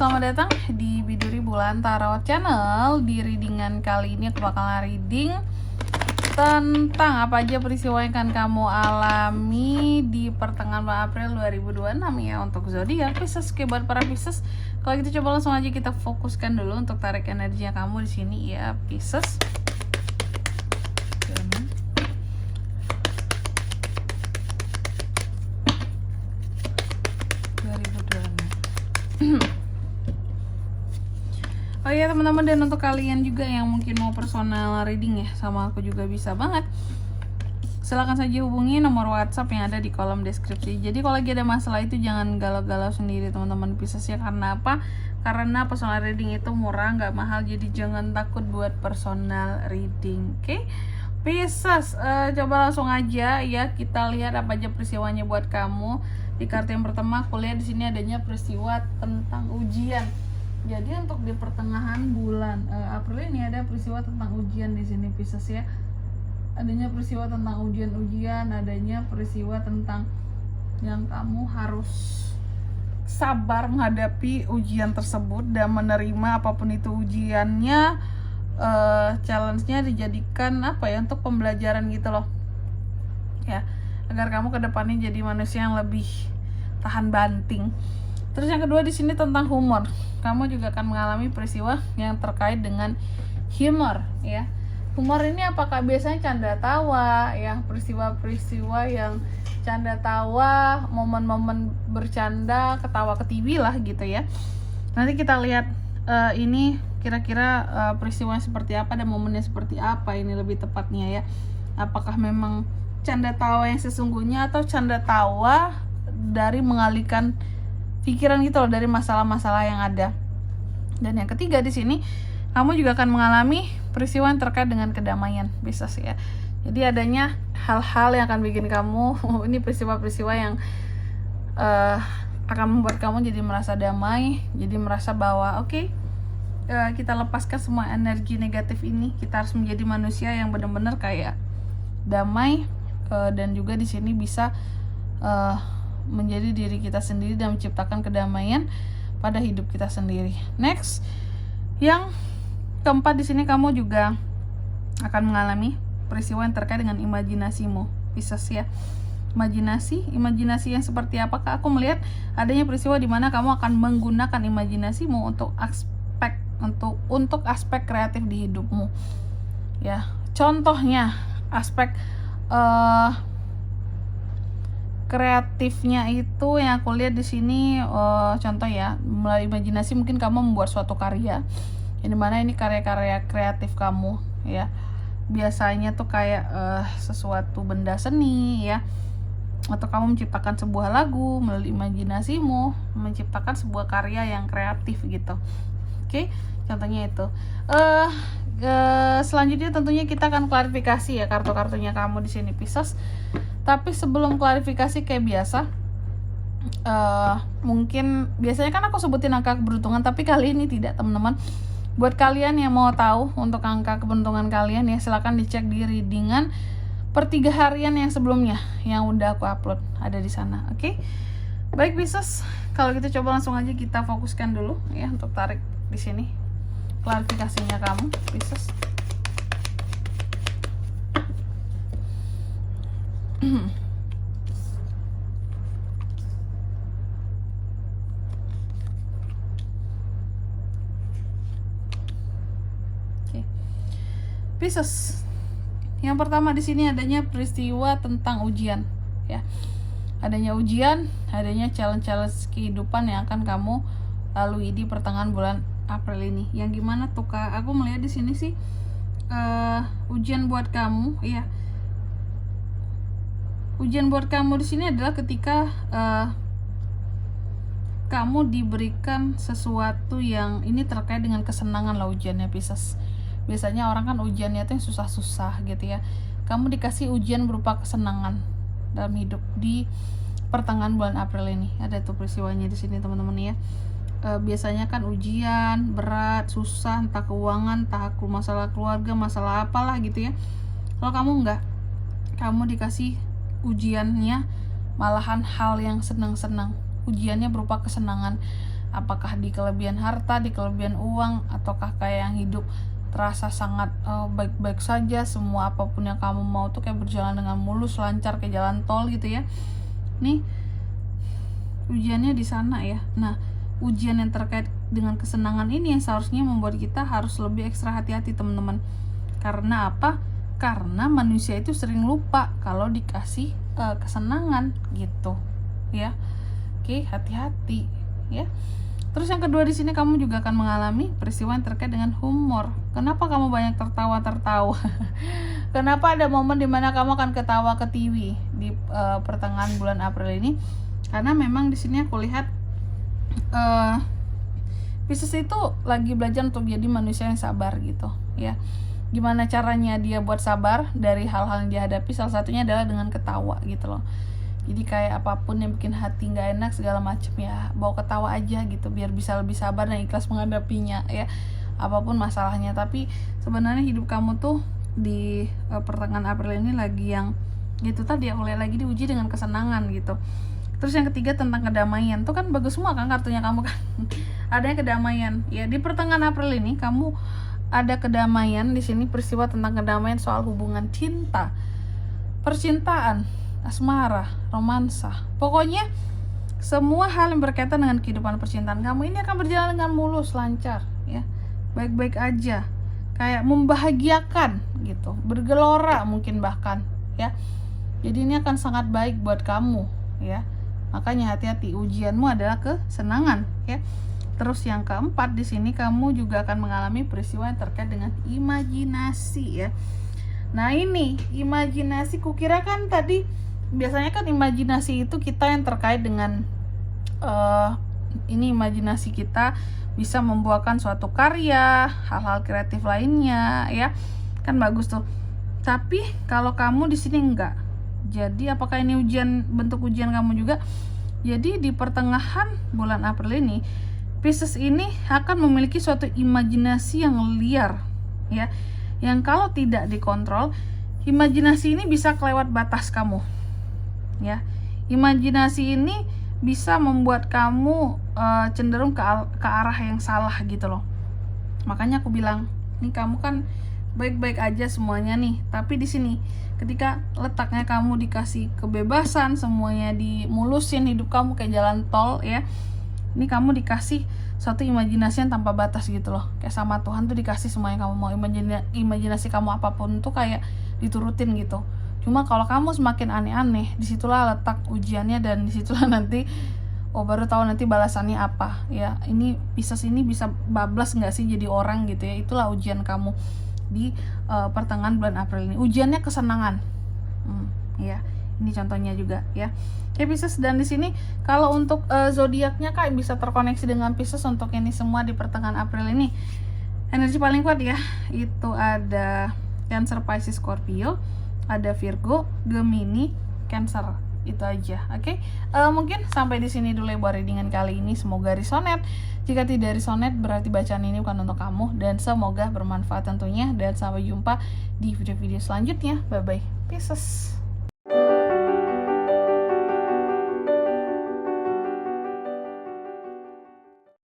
selamat datang di Biduri Bulan Tarot Channel. Di readingan kali ini aku bakalan reading tentang apa aja peristiwa yang akan kamu alami di pertengahan bulan April 2026 ya untuk zodiak Pisces. Oke, buat para Pisces, kalau gitu coba langsung aja kita fokuskan dulu untuk tarik energinya kamu di sini ya Pisces. Oh iya teman-teman, dan untuk kalian juga yang mungkin mau personal reading ya sama aku juga bisa banget, silahkan saja hubungi nomor WhatsApp yang ada di kolom deskripsi. Jadi kalau lagi ada masalah itu jangan galau-galau sendiri teman-teman Pisces ya. Karena apa? Karena personal reading itu murah, nggak mahal, jadi jangan takut buat personal reading. Oke? Pisces, coba langsung aja ya kita lihat apa aja peristiwanya buat kamu. Di kartu yang pertama aku lihat di sini adanya peristiwa tentang ujian. Jadi untuk di pertengahan bulan April ini ada peristiwa tentang ujian di sini Pisces ya. Adanya peristiwa tentang ujian-ujian, adanya peristiwa tentang yang kamu harus sabar menghadapi ujian tersebut dan menerima apapun itu ujiannya. Challenge-nya dijadikan apa ya, untuk pembelajaran gitu loh ya, agar kamu kedepannya jadi manusia yang lebih tahan banting. Terus yang kedua di sini tentang humor. Kamu juga akan mengalami peristiwa yang terkait dengan humor ya. Humor ini apakah biasanya canda tawa ya, peristiwa-peristiwa yang canda tawa, momen-momen bercanda, ketawa ketiwi lah gitu ya. Nanti kita lihat ini kira-kira peristiwanya seperti apa dan momennya seperti apa ini lebih tepatnya ya. Apakah memang canda tawa yang sesungguhnya atau canda tawa dari mengalihkan pikiran gitu loh dari masalah-masalah yang ada. Dan yang ketiga di sini kamu juga akan mengalami peristiwa yang terkait dengan kedamaian Pisces ya. Jadi adanya hal-hal yang akan bikin kamu ini peristiwa-peristiwa yang akan membuat kamu jadi merasa damai, jadi merasa bahwa oke, kita lepaskan semua energi negatif ini. Kita harus menjadi manusia yang benar-benar kayak damai dan juga di sini bisa menjadi diri kita sendiri dan menciptakan kedamaian pada hidup kita sendiri. Next, yang keempat di sini kamu juga akan mengalami peristiwa yang terkait dengan imajinasimu, Pisces ya. Imajinasi yang seperti apakah? Aku melihat adanya peristiwa di mana kamu akan menggunakan imajinasimu untuk aspek kreatif di hidupmu. Ya, contohnya aspek kreatifnya itu yang aku lihat di sini, contoh ya, melalui imajinasi mungkin kamu membuat suatu karya, yang dimana ini karya-karya kreatif kamu ya. Biasanya tuh kayak sesuatu benda seni ya, atau kamu menciptakan sebuah lagu melalui imajinasimu, menciptakan sebuah karya yang kreatif gitu. Oke, contohnya itu. Selanjutnya tentunya kita akan klarifikasi ya kartu-kartunya kamu di sini Pisces. Tapi sebelum klarifikasi kayak biasa, mungkin biasanya kan aku sebutin angka keberuntungan, tapi kali ini tidak teman-teman. Buat kalian yang mau tahu untuk angka keberuntungan kalian ya, silakan dicek di readingan per 3 harian yang sebelumnya yang udah aku upload, ada di sana. Oke? Baik Pisces, kalau gitu coba langsung aja kita fokuskan dulu ya untuk tarik di sini klarifikasinya kamu Pisces. Oke. Pisces. Yang pertama di sini adanya peristiwa tentang ujian ya. Adanya ujian, adanya challenge kehidupan yang akan kamu lalui di pertengahan bulan April ini. Yang gimana tuh Kak? Aku melihat di sini sih ujian buat kamu ya. Ujian buat kamu di sini adalah ketika kamu diberikan sesuatu yang ini terkait dengan kesenangan lah ujiannya Pisces. Biasanya orang kan ujiannya tuh yang susah-susah gitu ya. Kamu dikasih ujian berupa kesenangan dalam hidup di pertengahan bulan April ini. Ada tuh peristiwanya di sini teman-teman ya. Biasanya kan ujian berat, susah, entah keuangan, entah masalah keluarga, masalah apalah gitu ya. Kalau kamu enggak, kamu dikasih ujiannya malahan hal yang senang-senang. Ujiannya berupa kesenangan. Apakah di kelebihan harta, di kelebihan uang, ataukah kayak yang hidup terasa sangat baik-baik saja, semua apapun yang kamu mau tuh kayak berjalan dengan mulus, lancar kayak jalan tol gitu ya. Nih ujiannya di sana ya. Nah, ujian yang terkait dengan kesenangan ini yang seharusnya membuat kita harus lebih ekstra hati-hati teman-teman. Karena apa? Karena manusia itu sering lupa kalau dikasih kesenangan gitu ya. Oke, hati-hati ya. Terus yang kedua di sini kamu juga akan mengalami peristiwa yang terkait dengan humor. Kenapa kamu banyak tertawa-tertawa? Kenapa ada momen dimana kamu akan ketawa ke TV di pertengahan bulan April ini? Karena memang di sini aku lihat Pisces itu lagi belajar untuk jadi manusia yang sabar gitu ya. Gimana caranya dia buat sabar dari hal-hal yang dihadapi? Salah satunya adalah dengan ketawa gitu loh. Jadi kayak apapun yang bikin hati nggak enak segala macam ya, bawa ketawa aja gitu biar bisa lebih sabar dan ikhlas menghadapinya ya, apapun masalahnya. Tapi sebenarnya hidup kamu tuh di pertengahan April ini lagi yang gitu tadi aku lihat lagi diuji dengan kesenangan gitu. Terus yang ketiga tentang kedamaian tuh kan bagus semua kan kartunya kamu kan. Adanya kedamaian ya di pertengahan April ini kamu ada kedamaian di sini, peristiwa tentang kedamaian soal hubungan cinta, percintaan, asmara, romansa. Pokoknya semua hal yang berkaitan dengan kehidupan percintaan kamu ini akan berjalan dengan mulus, lancar ya. Baik-baik aja. Kayak membahagiakan gitu, bergelora mungkin bahkan ya. Jadi ini akan sangat baik buat kamu ya. Makanya hati-hati, ujianmu adalah kesenangan ya. Terus yang keempat di sini kamu juga akan mengalami peristiwa yang terkait dengan imajinasi ya. Nah ini imajinasi, kukira kan tadi biasanya kan imajinasi itu kita yang terkait dengan ini imajinasi kita bisa membuahkan suatu karya, hal-hal kreatif lainnya ya. Kan bagus tuh. Tapi kalau kamu di sini enggak. Jadi apakah ini bentuk ujian kamu juga? Jadi di pertengahan bulan April ini Pisces ini akan memiliki suatu imajinasi yang liar ya, yang kalau tidak dikontrol, imajinasi ini bisa kelewat batas kamu ya. Imajinasi ini bisa membuat kamu cenderung ke arah yang salah gitu loh. Makanya aku bilang, nih kamu kan baik-baik aja semuanya nih, tapi di sini ketika letaknya kamu dikasih kebebasan, semuanya dimulusin, hidup kamu kayak jalan tol ya. Ini kamu dikasih suatu imajinasi yang tanpa batas gitu loh. Kayak sama Tuhan tuh dikasih semua yang kamu mau. Imajinasi kamu apapun tuh kayak diturutin gitu. Cuma kalau kamu semakin aneh-aneh, disitulah letak ujiannya, dan disitulah nanti baru tahu nanti balasannya apa ya. Ini Pisces ini bisa bablas nggak sih jadi orang gitu ya. Itulah ujian kamu di pertengahan bulan April ini. Ujiannya kesenangan ya. Ini contohnya juga ya. Oke Pisces, dan di sini kalau untuk zodiaknya Kak bisa terkoneksi dengan Pisces untuk ini semua di pertengahan April ini. Energi paling kuat ya, itu ada Cancer, Pisces, Scorpio, ada Virgo, Gemini, Cancer. Itu aja. Oke. Mungkin sampai di sini dulu ya buat readingan kali ini. Semoga resonate. Jika tidak resonate berarti bacaan ini bukan untuk kamu, dan semoga bermanfaat tentunya, dan sampai jumpa di video-video selanjutnya. Bye bye Pisces.